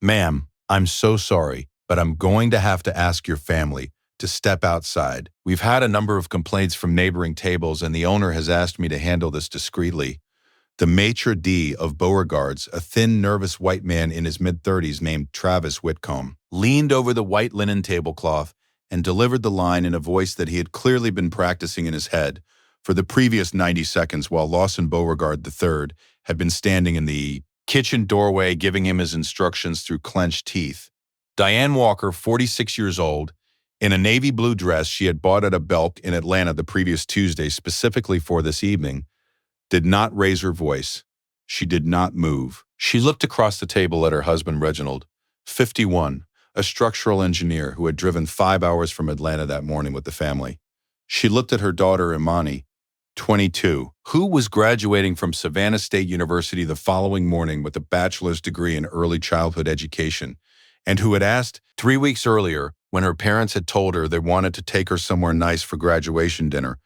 Ma'am, I'm so sorry, but I'm going to have to ask your family to step outside. We've had a number of complaints from neighboring tables, and the owner has asked me to handle this discreetly. The maitre d' of Beauregard's, a thin, nervous white man in his mid-30s named Travis Whitcomb, leaned over the white linen tablecloth and delivered the line in a voice that he had clearly been practicing in his head for the previous 90 seconds while Lawson Beauregard III had been standing in the kitchen doorway giving him his instructions through clenched teeth. Diane Walker, 46 years old, in a navy blue dress she had bought at a Belk in Atlanta the previous Tuesday specifically for this evening, did not raise her voice. She did not move. She looked across the table at her husband Reginald, 51, a structural engineer who had driven 5 hours from Atlanta that morning with the family. She looked at her daughter Imani, 22, who was graduating from Savannah State University the following morning with a bachelor's degree in early childhood education, and who had asked 3 weeks earlier, when her parents had told her they wanted to take her somewhere nice for graduation dinner,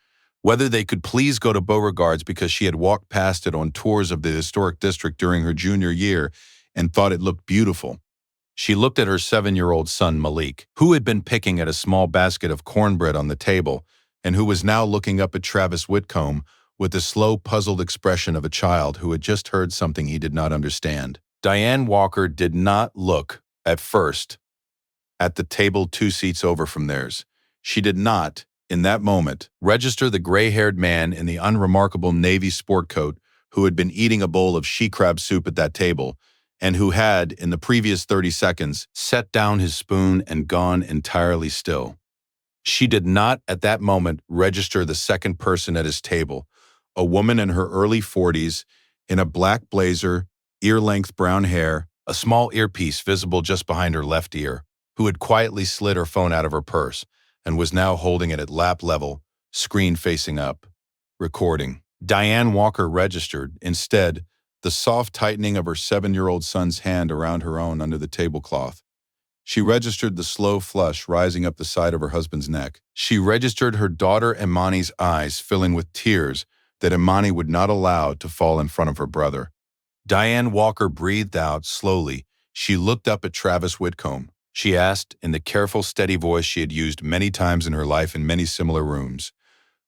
whether they could please go to Beauregard's because she had walked past it on tours of the historic district during her junior year and thought it looked beautiful. She looked at her 7-year-old son Malik, who had been picking at a small basket of cornbread on the table, and who was now looking up at Travis Whitcomb with the slow, puzzled expression of a child who had just heard something he did not understand. Diane Walker did not look, at first, at the table 2 seats over from theirs. She did not, in that moment, register the gray-haired man in the unremarkable navy sport coat who had been eating a bowl of she-crab soup at that table, and who had, in the previous 30 seconds, set down his spoon and gone entirely still. She did not, at that moment, register the second person at his table, a woman in her early 40s, in a black blazer, ear-length brown hair, a small earpiece visible just behind her left ear, who had quietly slid her phone out of her purse and was now holding it at lap level, screen facing up, recording. Diane Walker registered, instead, the soft tightening of her 7-year-old son's hand around her own under the tablecloth. She registered the slow flush rising up the side of her husband's neck. She registered her daughter Imani's eyes filling with tears that Imani would not allow to fall in front of her brother. Diane Walker breathed out slowly. She looked up at Travis Whitcomb. She asked, in the careful, steady voice she had used many times in her life in many similar rooms,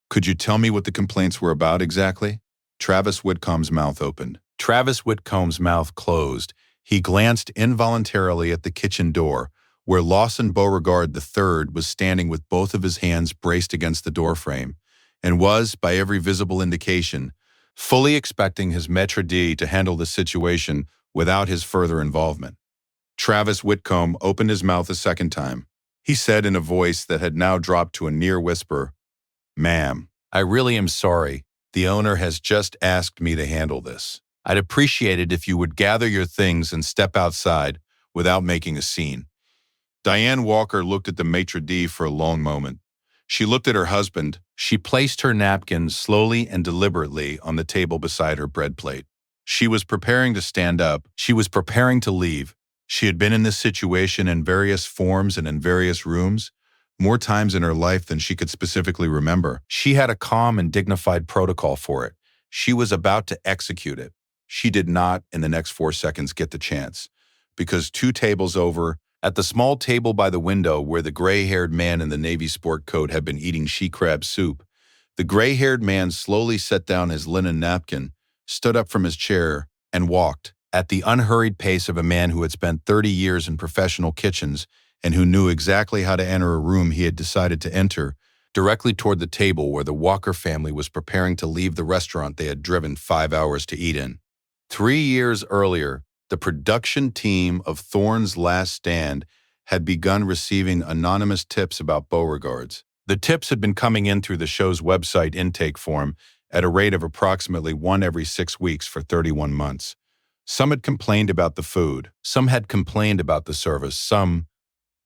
"Could you tell me what the complaints were about exactly?" Travis Whitcomb's mouth opened. Travis Whitcomb's mouth closed. He glanced involuntarily at the kitchen door, where Lawson Beauregard III was standing with both of his hands braced against the doorframe, and was, by every visible indication, fully expecting his maître d' to handle the situation without his further involvement. Travis Whitcomb opened his mouth a second time. He said in a voice that had now dropped to a near whisper, "Ma'am, I really am sorry. The owner has just asked me to handle this. I'd appreciate it if you would gather your things and step outside without making a scene." Diane Walker looked at the maitre d' for a long moment. She looked at her husband. She placed her napkin slowly and deliberately on the table beside her bread plate. She was preparing to stand up. She was preparing to leave. She had been in this situation in various forms and in various rooms, more times in her life than she could specifically remember. She had a calm and dignified protocol for it. She was about to execute it. She did not, in the next 4 seconds, get the chance, because 2 tables over, at the small table by the window where the gray-haired man in the navy sport coat had been eating she-crab soup, the gray-haired man slowly set down his linen napkin, stood up from his chair, and walked, at the unhurried pace of a man who had spent 30 years in professional kitchens and who knew exactly how to enter a room he had decided to enter, directly toward the table where the Walker family was preparing to leave the restaurant they had driven 5 hours to eat in. 3 years earlier, the production team of Thorne's Last Stand had begun receiving anonymous tips about Beauregard's. The tips had been coming in through the show's website intake form at a rate of approximately 1 every 6 weeks for 31 months. Some had complained about the food. Some had complained about the service. Some,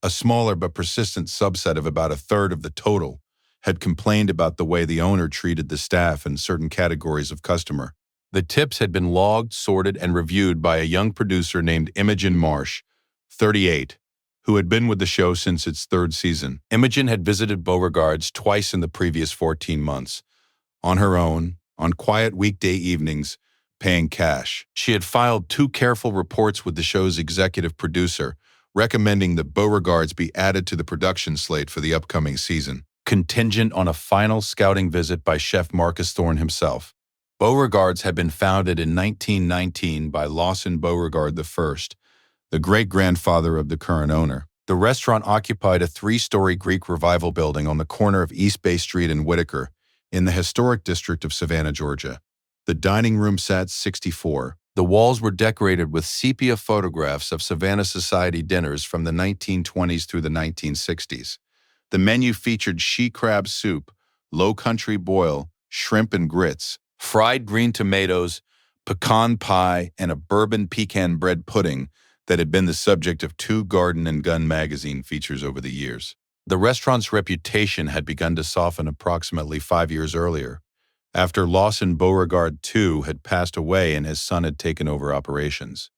a smaller but persistent subset of about a third of the total, had complained about the way the owner treated the staff and certain categories of customer. The tips had been logged, sorted, and reviewed by a young producer named Imogen Marsh, 38, who had been with the show since its 3rd season. Imogen had visited Beauregard's twice in the previous 14 months. On her own, on quiet weekday evenings, paying cash. She had filed 2 careful reports with the show's executive producer, recommending that Beauregards be added to the production slate for the upcoming season, contingent on a final scouting visit by Chef Marcus Thorne himself. Beauregards had been founded in 1919 by Lawson Beauregard I, the great-grandfather of the current owner. The restaurant occupied a 3-story Greek Revival building on the corner of East Bay Street and Whitaker, in the historic district of Savannah, Georgia. The dining room sat 64. The walls were decorated with sepia photographs of Savannah society dinners from the 1920s through the 1960s. The menu featured she crab soup, low country boil, shrimp and grits, fried green tomatoes, pecan pie, and a bourbon pecan bread pudding that had been the subject of 2 Garden and Gun magazine features over the years. The restaurant's reputation had begun to soften approximately 5 years earlier, after Lawson Beauregard II had passed away and his son had taken over operations.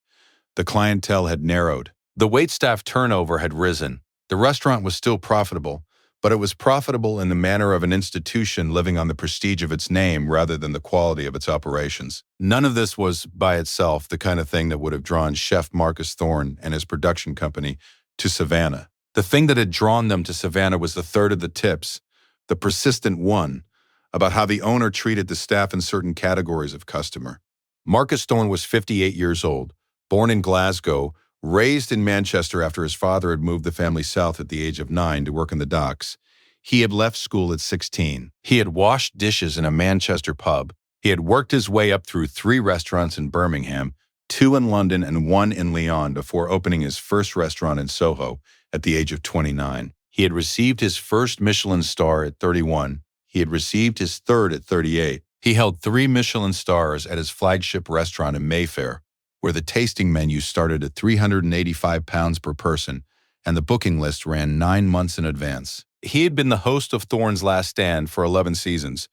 The clientele had narrowed. The waitstaff turnover had risen. The restaurant was still profitable, but it was profitable in the manner of an institution living on the prestige of its name rather than the quality of its operations. None of this was, by itself, the kind of thing that would have drawn Chef Marcus Thorne and his production company to Savannah. The thing that had drawn them to Savannah was the third of the tips, the persistent one, about how the owner treated the staff in certain categories of customer. Marcus Thorne was 58 years old, born in Glasgow, raised in Manchester after his father had moved the family south at the age of 9 to work in the docks. He had left school at 16. He had washed dishes in a Manchester pub. He had worked his way up through 3 restaurants in Birmingham, 2 in London and 1 in Lyon before opening his first restaurant in Soho at the age of 29. He had received his first Michelin star at 31. He had received his third at 38. He held 3 Michelin stars at his flagship restaurant in Mayfair, where the tasting menu started at £385 per person, and the booking list ran 9 months in advance. He had been the host of Thorne's Last Stand for 11 seasons.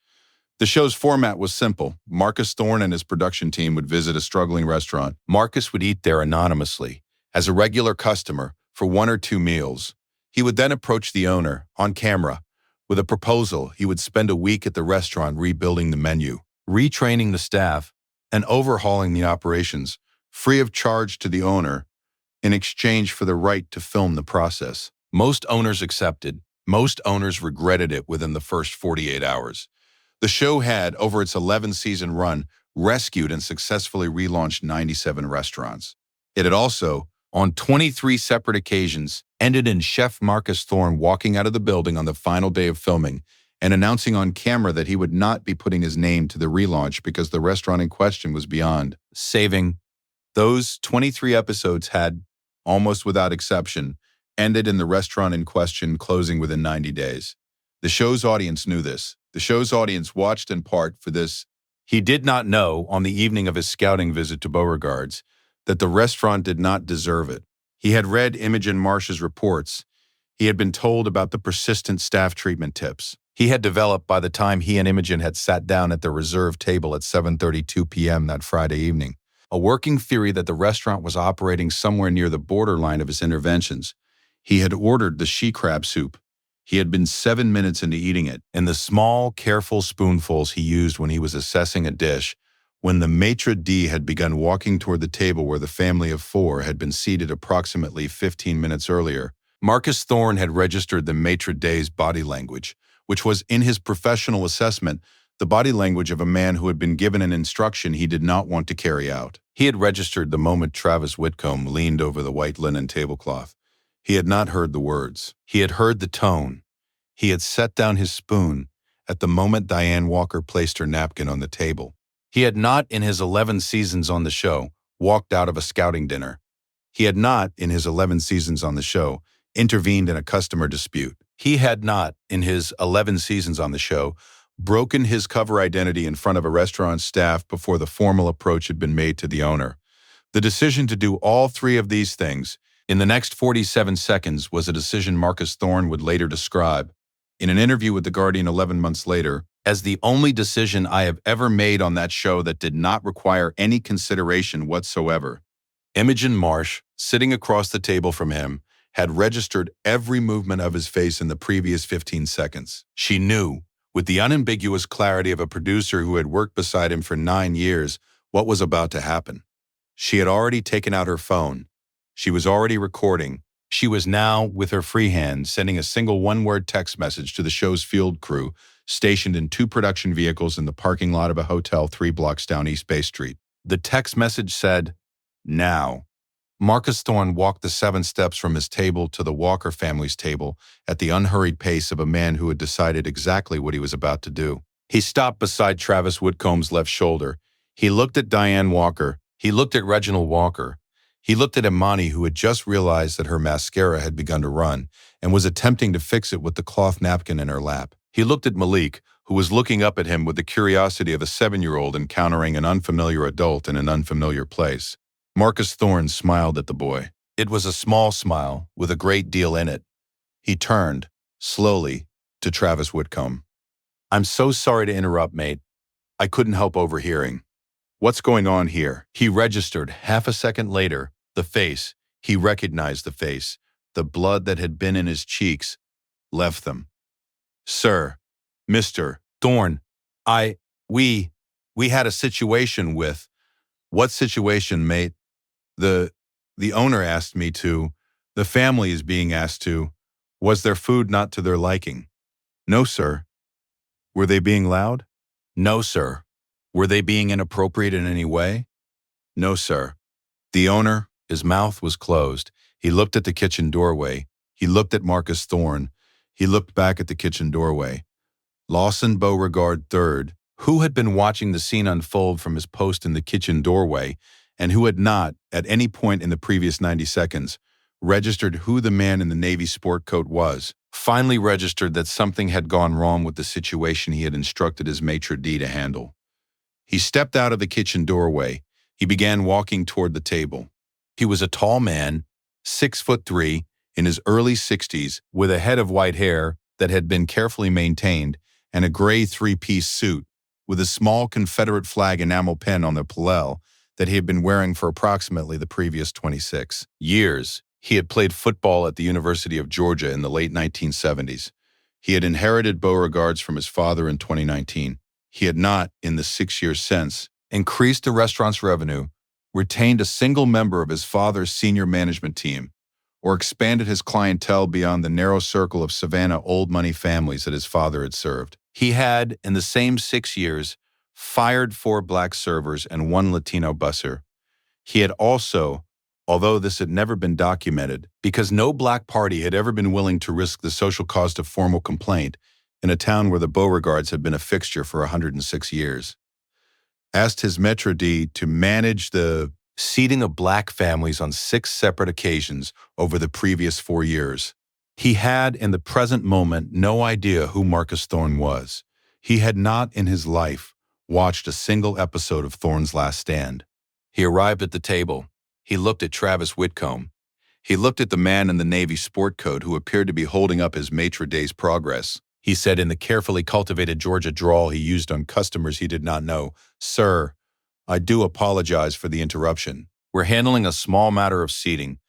The show's format was simple. Marcus Thorne and his production team would visit a struggling restaurant. Marcus would eat there anonymously, as a regular customer, for 1 or 2 meals. He would then approach the owner, on camera, with a proposal. He would spend a week at the restaurant rebuilding the menu, retraining the staff, and overhauling the operations, free of charge to the owner, in exchange for the right to film the process. Most owners accepted. Most owners regretted it within the first 48 hours. The show had, over its 11-season run, rescued and successfully relaunched 97 restaurants. It had also, on 23 separate occasions, ended in Chef Marcus Thorne walking out of the building on the final day of filming and announcing on camera that he would not be putting his name to the relaunch because the restaurant in question was beyond saving. Those 23 episodes had, almost without exception, ended in the restaurant in question closing within 90 days. The show's audience knew this. The show's audience watched in part for this. He did not know, on the evening of his scouting visit to Beauregards, that the restaurant did not deserve it. He had read Imogen Marsh's reports. He had been told about the persistent staff treatment tips he had developed by the time he and Imogen had sat down at the reserved table at 7:32 p.m. that Friday evening. A working theory that the restaurant was operating somewhere near the borderline of his interventions. He had ordered the she crab soup. He had been 7 minutes into eating it, in the small, careful spoonfuls he used when he was assessing a dish, when the maitre d' had begun walking toward the table where the family of 4 had been seated approximately 15 minutes earlier. Marcus Thorne had registered the maitre d's body language, which was, in his professional assessment, the body language of a man who had been given an instruction he did not want to carry out. He had registered the moment Travis Whitcomb leaned over the white linen tablecloth. He had not heard the words. He had heard the tone. He had set down his spoon at the moment Diane Walker placed her napkin on the table. He had not, in his 11 seasons on the show, walked out of a scouting dinner. He had not, in his 11 seasons on the show, intervened in a customer dispute. He had not, in his 11 seasons on the show, broken his cover identity in front of a restaurant staff before the formal approach had been made to the owner. The decision to do all 3 of these things in the next 47 seconds was a decision Marcus Thorne would later describe, in an interview with The Guardian 11 months later, as the only decision I have ever made on that show that did not require any consideration whatsoever. Imogen Marsh, sitting across the table from him, had registered every movement of his face in the previous 15 seconds. She knew, with the unambiguous clarity of a producer who had worked beside him for 9 years, What was about to happen? She had already taken out her phone. She was already recording. She was now, with her free hand, sending a single one-word text message to the show's field crew, stationed in 2 production vehicles in the parking lot of a hotel 3 blocks down East Bay Street. The text message said, "Now." Marcus Thorne walked the 7 steps from his table to the Walker family's table at the unhurried pace of a man who had decided exactly what he was about to do. He stopped beside Travis Whitcomb's left shoulder. He looked at Diane Walker. He looked at Reginald Walker. He looked at Imani, who had just realized that her mascara had begun to run and was attempting to fix it with the cloth napkin in her lap. He looked at Malik, who was looking up at him with the curiosity of a 7-year-old encountering an unfamiliar adult in an unfamiliar place. Marcus Thorne smiled at the boy. It was a small smile with a great deal in it. He turned, slowly, to Travis Whitcomb. "I'm so sorry to interrupt, mate. I couldn't help overhearing. What's going on here?" He registered. Half a second later, the face. He recognized the face. The blood that had been in his cheeks left them. "Sir, Mr. Thorne, we had a situation with—" "What situation, mate?" The owner asked me to. The family is being asked to. Was their food not to their liking?" "No, sir." "Were they being loud?" "No, sir." "Were they being inappropriate in any way?" "No, sir." The owner, his mouth was closed. He looked at the kitchen doorway. He looked at Marcus Thorne. He looked back at the kitchen doorway. Lawson Beauregard III, who had been watching the scene unfold from his post in the kitchen doorway, and who had not, at any point in the previous 90 seconds, registered who the man in the Navy sport coat was, finally registered that something had gone wrong with the situation he had instructed his maitre d' to handle. He stepped out of the kitchen doorway. He began walking toward the table. He was a tall man, 6'3", in his early 60s, with a head of white hair that had been carefully maintained, and a gray 3-piece suit, with a small Confederate flag enamel pin on the lapel that he had been wearing for approximately the previous 26 years. He had played football at the University of Georgia in the late 1970s. He had inherited Beauregard's from his father in 2019. He had not, in the 6 years since, increased the restaurant's revenue, retained a single member of his father's senior management team, or expanded his clientele beyond the narrow circle of Savannah old money families that his father had served. He had, in the same 6 years, fired 4 black servers and 1 Latino busser. He had also, although this had never been documented, because no black party had ever been willing to risk the social cost of formal complaint in a town where the Beauregards had been a fixture for 106 years, asked his maitre d' to manage the seating of black families on 6 separate occasions over the previous 4 years. He had, in the present moment, no idea who Marcus Thorne was. He had not, in his life, watched a single episode of Thorne's Last Stand. He arrived at the table. He looked at Travis Whitcomb. He looked at the man in the Navy sport coat who appeared to be holding up his maitre d's progress. He said in the carefully cultivated Georgia drawl he used on customers he did not know, "Sir, I do apologize for the interruption. We're handling a small matter of seating.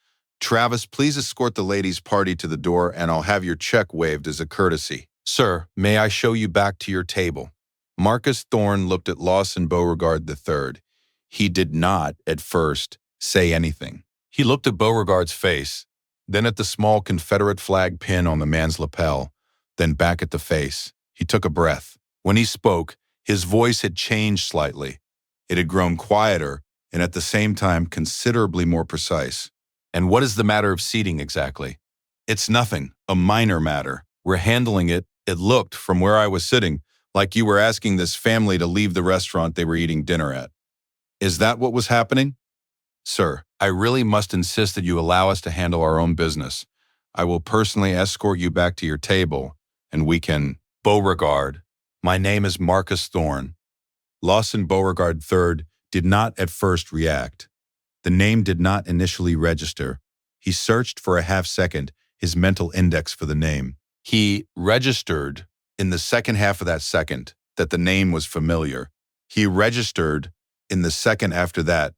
Travis, please escort the ladies' party to the door and I'll have your check waived as a courtesy. Sir, may I show you back to your table?" Marcus Thorne looked at Lawson Beauregard III. He did not, at first, say anything. He looked at Beauregard's face, then at the small Confederate flag pin on the man's lapel, then back at the face. He took a breath. When he spoke, his voice had changed slightly. It had grown quieter and at the same time considerably more precise. "And what is the matter of seating exactly?" "It's nothing, a minor matter. We're handling it. It looked, from where I was sitting, like you were asking this family to leave the restaurant they were eating dinner at." "Is that what was happening?" "Sir, I really must insist that you allow us to handle our own business. I will personally escort you back to your table, and we can—" "Beauregard, my name is Marcus Thorne." Lawson Beauregard III did not at first react. The name did not initially register. He searched for a half-second, his mental index for the name. He registered, in the second half of that second, that the name was familiar. He registered, in the second after that,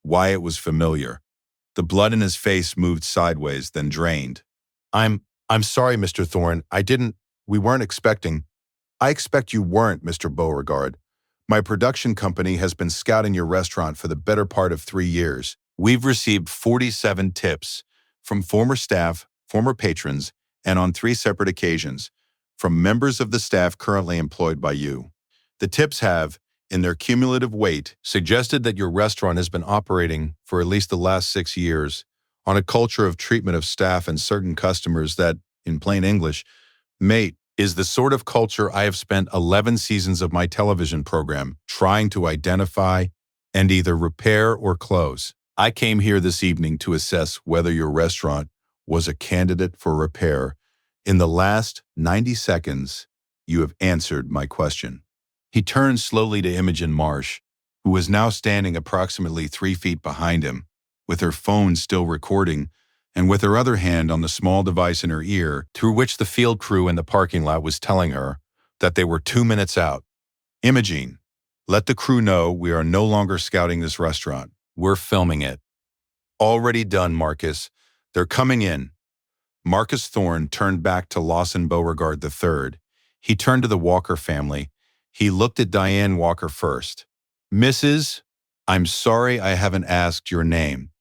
why it was familiar. The blood in his face moved sideways, then drained. I'm sorry, Mr. Thorne. We weren't expecting. I expect you weren't, Mr. Beauregard. My production company has been scouting your restaurant for the better part of 3 years. We've received 47 tips from former staff, former patrons, and on 3 separate occasions, from members of the staff currently employed by you. The tips have, in their cumulative weight, suggested that your restaurant has been operating for at least the last 6 years on a culture of treatment of staff and certain customers that, in plain English, mate, is the sort of culture I have spent 11 seasons of my television program trying to identify and either repair or close. I came here this evening to assess whether your restaurant was a candidate for repair. In the last 90 seconds, you have answered my question. He turned slowly to Imogen Marsh, who was now standing approximately 3 feet behind him, with her phone still recording, and with her other hand on the small device in her ear, through which the field crew in the parking lot was telling her that they were 2 minutes out. Imogene, let the crew know we are no longer scouting this restaurant. We're filming it. Already done, Marcus. They're coming in. Marcus Thorne turned back to Lawson Beauregard III. He turned to the Walker family. He looked at Diane Walker first. Mrs., I'm sorry I haven't asked your name.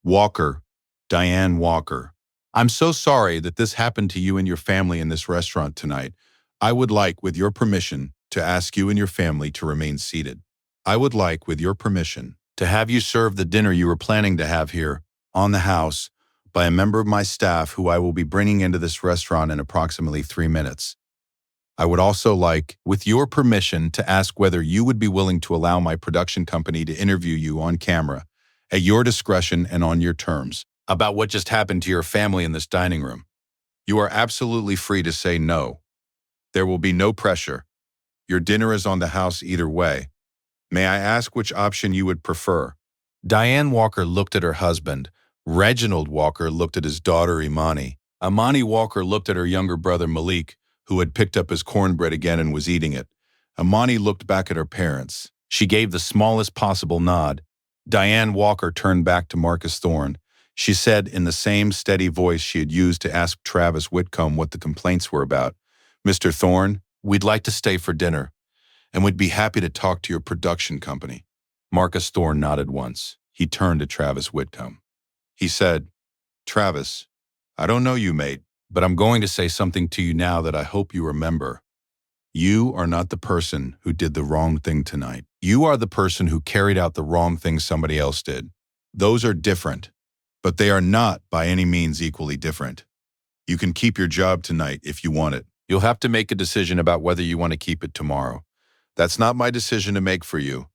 Walker. Diane Walker. I'm so sorry that this happened to you and your family in this restaurant tonight. I would like, with your permission, to ask you and your family to remain seated. I would like, with your permission, to have you serve the dinner you were planning to have here, on the house, by a member of my staff who I will be bringing into this restaurant in approximately 3 minutes. I would also like, with your permission, to ask whether you would be willing to allow my production company to interview you on camera, at your discretion and on your terms, about what just happened to your family in this dining room. You are absolutely free to say no. There will be no pressure. Your dinner is on the house either way. May I ask which option you would prefer? Diane Walker looked at her husband. Reginald Walker looked at his daughter Imani. Imani Walker looked at her younger brother Malik, who had picked up his cornbread again and was eating it. Imani looked back at her parents. She gave the smallest possible nod. Diane Walker turned back to Marcus Thorne. She said in the same steady voice she had used to ask Travis Whitcomb what the complaints were about, Mr. Thorne, we'd like to stay for dinner, and we'd be happy to talk to your production company. Marcus Thorne nodded once. He turned to Travis Whitcomb. He said, Travis, I don't know you, mate, but I'm going to say something to you now that I hope you remember. You are not the person who did the wrong thing tonight. You are the person who carried out the wrong thing somebody else did. Those are different, but they are not by any means equally different. You can keep your job tonight if you want it. You'll have to make a decision about whether you want to keep it tomorrow. That's not my decision to make for you,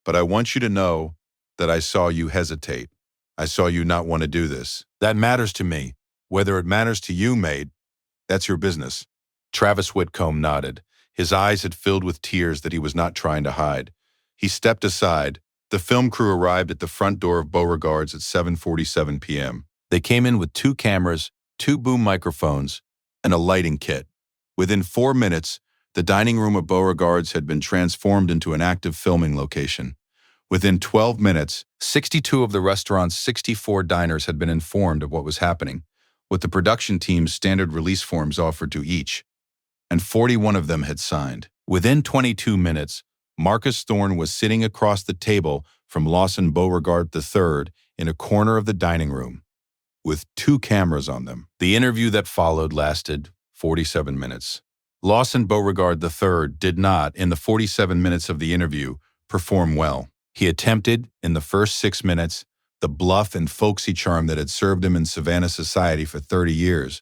but I want you to know that I saw you hesitate. I saw you not want to do this. That matters to me. Whether it matters to you, mate, that's your business. Travis Whitcomb nodded. His eyes had filled with tears that he was not trying to hide. He stepped aside. The film crew arrived at the front door of Beauregard's at 7:47 p.m. They came in with 2 cameras, 2 boom microphones, and a lighting kit. Within 4 minutes, the dining room of Beauregard's had been transformed into an active filming location. Within 12 minutes, 62 of the restaurant's 64 diners had been informed of what was happening, with the production team's standard release forms offered to each, and 41 of them had signed. Within 22 minutes, Marcus Thorne was sitting across the table from Lawson Beauregard III in a corner of the dining room, with 2 cameras on them. The interview that followed lasted 47 minutes. Lawson Beauregard III did not, in the 47 minutes of the interview, perform well. He attempted, in the first 6 minutes, the bluff and folksy charm that had served him in Savannah society for 30 years.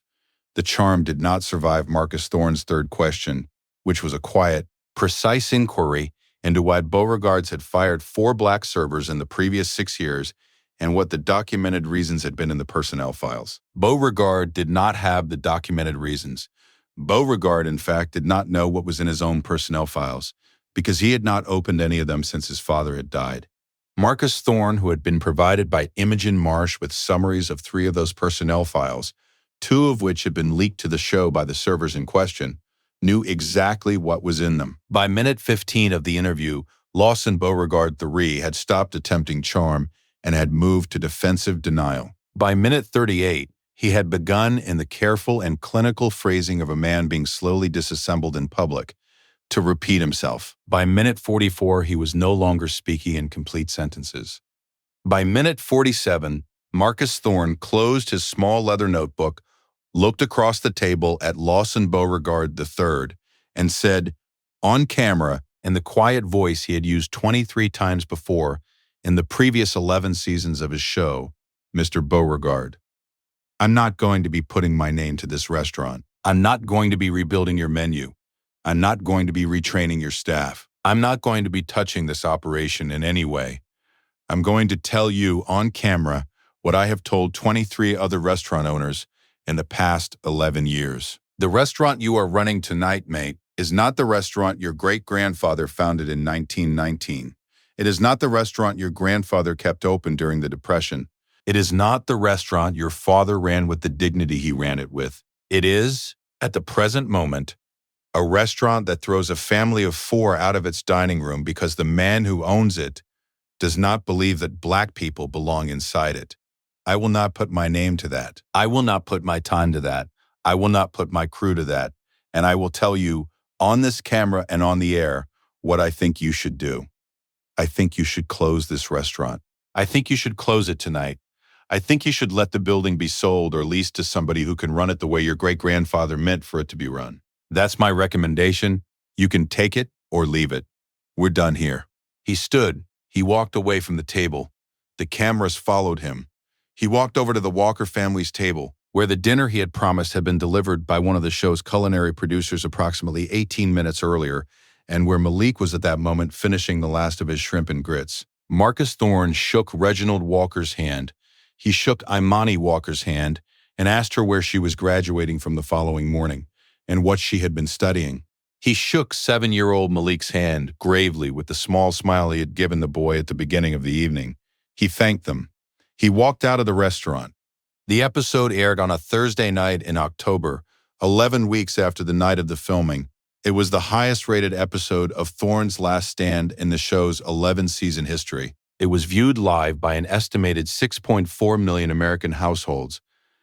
The charm did not survive Marcus Thorne's third question, which was a quiet, precise inquiry into why Beauregard's had fired 4 black servers in the previous 6 years and what the documented reasons had been in the personnel files. Beauregard did not have the documented reasons. Beauregard, in fact, did not know what was in his own personnel files, because he had not opened any of them since his father had died. Marcus Thorne, who had been provided by Imogen Marsh with summaries of 3 of those personnel files, 2 of which had been leaked to the show by the servers in question, knew exactly what was in them. By minute 15 of the interview, Lawson Beauregard III had stopped attempting charm and had moved to defensive denial. By minute 38, he had begun in the careful and clinical phrasing of a man being slowly disassembled in public, to repeat himself. By minute 44, he was no longer speaking in complete sentences. By minute 47, Marcus Thorne closed his small leather notebook, looked across the table at Lawson Beauregard III, and said, on camera, in the quiet voice he had used 23 times before in the previous 11 seasons of his show, Mr. Beauregard, I'm not going to be putting my name to this restaurant. I'm not going to be rebuilding your menu. I'm not going to be retraining your staff. I'm not going to be touching this operation in any way. I'm going to tell you on camera what I have told 23 other restaurant owners in the past 11 years. The restaurant you are running tonight, mate, is not the restaurant your great-grandfather founded in 1919. It is not the restaurant your grandfather kept open during the Depression. It is not the restaurant your father ran with the dignity he ran it with. It is, at the present moment, a restaurant that throws a family of 4 out of its dining room because the man who owns it does not believe that black people belong inside it. I will not put my name to that. I will not put my time to that. I will not put my crew to that. And I will tell you on this camera and on the air what I think you should do. I think you should close this restaurant. I think you should close it tonight. I think you should let the building be sold or leased to somebody who can run it the way your great-grandfather meant for it to be run. That's my recommendation. You can take it or leave it. We're done here. He stood. He walked away from the table. The cameras followed him. He walked over to the Walker family's table, where the dinner he had promised had been delivered by one of the show's culinary producers approximately 18 minutes earlier, and where Malik was at that moment finishing the last of his shrimp and grits. Marcus Thorne shook Reginald Walker's hand. He shook Imani Walker's hand and asked her where she was graduating from the following morning and what she had been studying. He shook 7-year-old Malik's hand gravely with the small smile he had given the boy at the beginning of the evening. He thanked them. He walked out of the restaurant. The episode aired on a Thursday night in October, 11 weeks after the night of the filming. It was the highest-rated episode of Thorne's Last Stand in the show's 11-season history. It was viewed live by an estimated 6.4 million American households.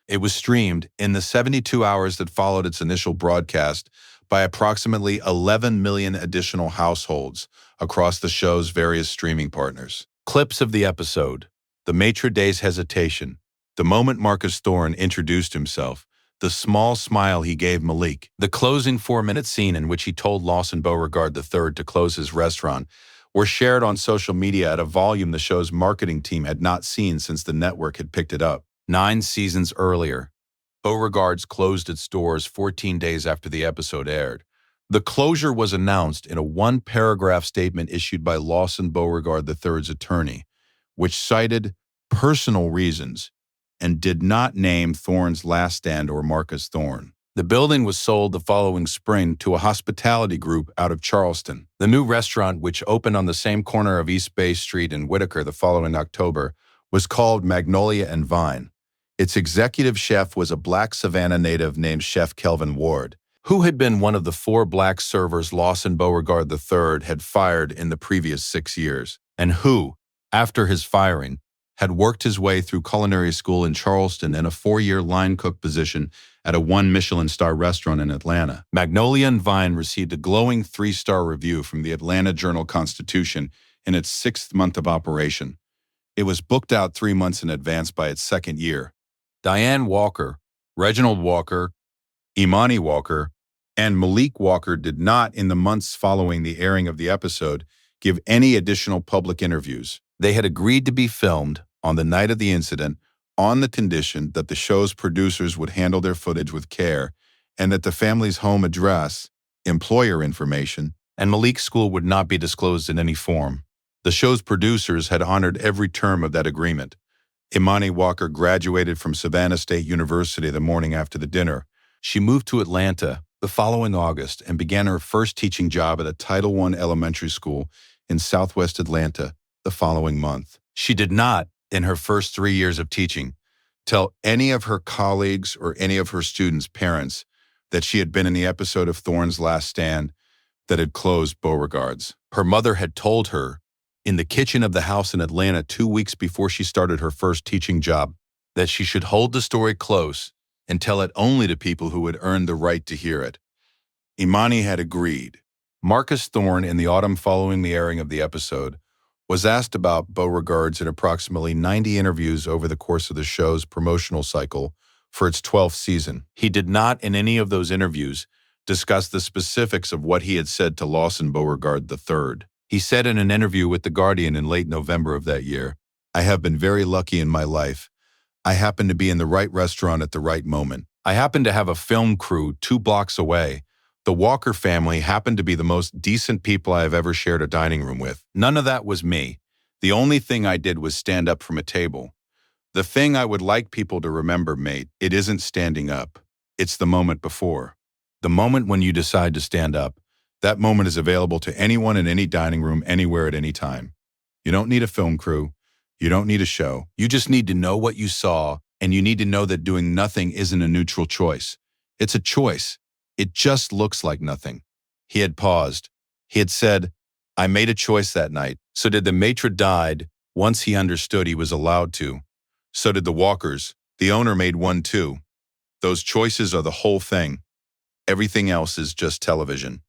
It was streamed in the 72 hours that followed its initial broadcast by approximately 11 million additional households across the show's various streaming partners. Clips of the episode: the maitre d's hesitation, the moment Marcus Thorne introduced himself, the small smile he gave Malik, the closing 4-minute scene in which he told Lawson Beauregard III to close his restaurant, were shared on social media at a volume the show's marketing team had not seen since the network had picked it up. 9 seasons earlier, Beauregard's closed its doors 14 days after the episode aired. The closure was announced in a 1-paragraph statement issued by Lawson Beauregard III's attorney, which cited personal reasons and did not name Thorne's Last Stand or Marcus Thorne. The building was sold the following spring to a hospitality group out of Charleston. The new restaurant, which opened on the same corner of East Bay Street in Whitaker the following October, was called Magnolia and Vine. Its executive chef was a Black Savannah native named Chef Kelvin Ward, who had been one of the 4 black servers Lawson Beauregard III had fired in the previous 6 years, and who, after his firing, had worked his way through culinary school in Charleston and a 4-year line cook position at a 1 Michelin star restaurant in Atlanta. Magnolia and Vine received a glowing 3-star review from the Atlanta Journal-Constitution in its 6th month of operation. It was booked out 3 months in advance by its 2nd year. Diane Walker, Reginald Walker, Imani Walker, and Malik Walker did not, in the months following the airing of the episode, give any additional public interviews. They had agreed to be filmed on the night of the incident on the condition that the show's producers would handle their footage with care and that the family's home address, employer information, and Malik's school would not be disclosed in any form. The show's producers had honored every term of that agreement. Imani Walker graduated from Savannah State University the morning after the dinner. She moved to Atlanta the following August and began her first teaching job at a Title I elementary school in Southwest Atlanta the following month. She did not, in her first 3 years of teaching, tell any of her colleagues or any of her students' parents that she had been in the episode of Thorne's Last Stand that had closed Beauregard's. Her mother had told her, in the kitchen of the house in Atlanta 2 weeks before she started her first teaching job, that she should hold the story close and tell it only to people who had earned the right to hear it. Imani had agreed. Marcus Thorne, in the autumn following the airing of the episode, was asked about Beauregard's in approximately 90 interviews over the course of the show's promotional cycle for its 12th season. He did not, in any of those interviews, discuss the specifics of what he had said to Lawson Beauregard III. He said in an interview with The Guardian in late November of that year, "I have been very lucky in my life. I happened to be in the right restaurant at the right moment. I happened to have a film crew 2 blocks away. The Walker family happened to be the most decent people I have ever shared a dining room with. None of that was me. The only thing I did was stand up from a table. The thing I would like people to remember, mate, it isn't standing up. It's the moment before. The moment when you decide to stand up. That moment is available to anyone in any dining room, anywhere at any time. You don't need a film crew. You don't need a show. You just need to know what you saw, and you need to know that doing nothing isn't a neutral choice. It's a choice. It just looks like nothing." He had paused. He had said, "I made a choice that night." So did the maitre d' once he understood he was allowed to. So did the Walkers. The owner made one too. Those choices are the whole thing. Everything else is just television.